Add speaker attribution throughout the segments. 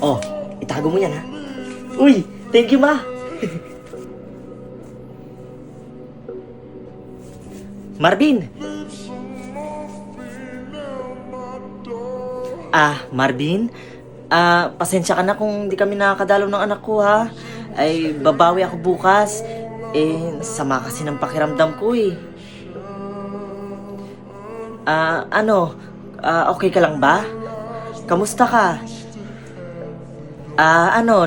Speaker 1: Oh, itago mo yan ha. Uy, thank you ma. Marvin. Marvin? Pasensya ka na kung di kami nakakadalaw ng anak ko ha. Ay, babawi ako bukas. Sama kasi ng pakiramdam ko eh. Okay ka lang ba? Kamusta ka?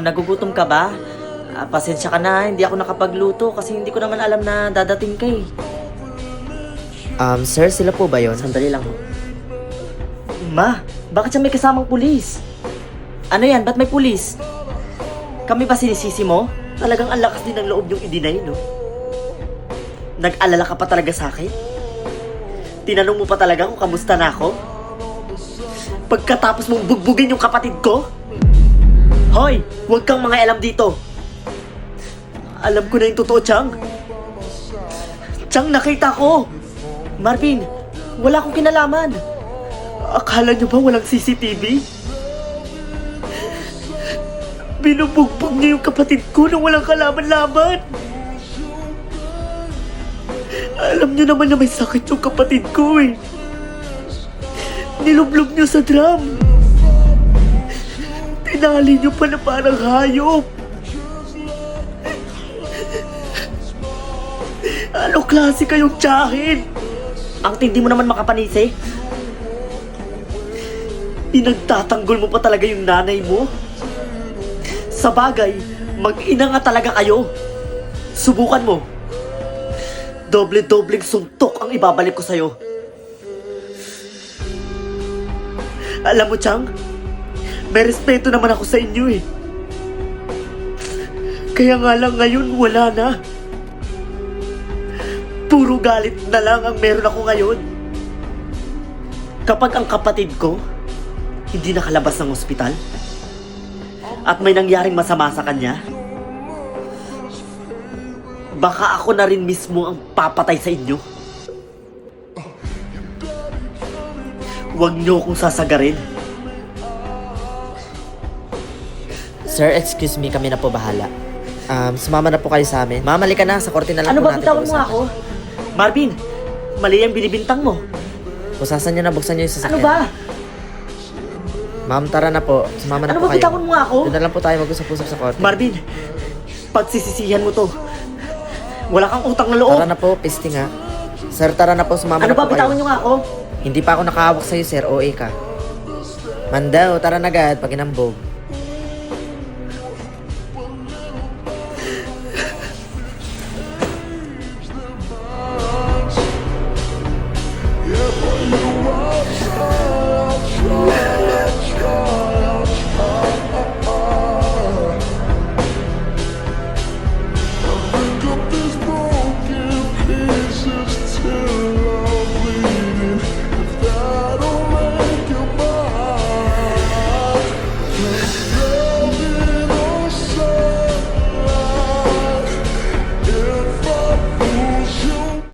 Speaker 1: Nagugutom ka ba? Pasensya ka na, hindi ako nakapagluto kasi hindi ko naman alam na dadating ka eh.
Speaker 2: Sir, sila po ba yun?
Speaker 1: Sandali lang ho. Ma, bakit siya may kasamang pulis? Ano yan? Ba't may pulis? Kami ba sinisisi mo? Talagang ang lakas din ng loob yung i-deny, no? Nag-alala ka pa talaga sa akin? Tinanong mo pa talaga kung kamusta na ako? Pagkatapos mong bugbugin yung kapatid ko? Hoy! Huwag kang mga alam dito! Alam ko na yung totoo, Chang. Chang, nakita ko! Marvin, wala akong kinalaman. Akala niyo ba walang CCTV? Binubugbog niya yung kapatid ko na walang kalaban-laban. Alam niyo naman na may sakit yung kapatid ko eh. Nilublog niyo sa drum. Tinali niyo pa na parang hayop. Ano klase kayong tiyahin? Ang tindi mo naman makapanisi. Pinagtatanggol mo pa talaga yung nanay mo. Sa bagay, mag-ina nga talaga kayo. Subukan mo. Doble-dobleng suntok ang ibabalik ko sa'yo. Alam mo, Chang, may respeto naman ako sa inyo eh. Kaya nga lang ngayon, wala na. Puro galit na lang ang meron ako ngayon. Kapag ang kapatid ko hindi nakalabas ng ospital at may nangyaring masama sa kanya, baka ako na rin mismo ang papatay sa inyo. Huwag niyo akong sasagarin.
Speaker 2: Sir, excuse me, kami na po bahala. Sumama na po kayo sa amin. Mamali ka na, sa korte na lang
Speaker 1: Ano
Speaker 2: po
Speaker 1: ba,
Speaker 2: natin
Speaker 1: bitawan mo
Speaker 2: pag-usapan.
Speaker 1: ako? Marvin, mali ang binibintang mo.
Speaker 2: Pusasan nyo na, buksan nyo yung sasakyan.
Speaker 1: Ano ba?
Speaker 2: Ma'am, tara na po. Sumama na
Speaker 1: Ano
Speaker 2: po
Speaker 1: ba,
Speaker 2: kayo.
Speaker 1: bitawan mo ako?
Speaker 2: Doon na lang po tayo mag-usap-usap sa korte.
Speaker 1: Marvin, pagsisisihan mo to. Wala kang utang na loob.
Speaker 2: Tara na po, piste nga. Sir, tara na po, sumama
Speaker 1: Ano
Speaker 2: na
Speaker 1: ba,
Speaker 2: po
Speaker 1: bitawan
Speaker 2: kayo.
Speaker 1: niyo nga ako?
Speaker 2: Hindi pa ako nakahawak sa'yo, sir. OA ka. Mandaw, tara na agad, pag inambog.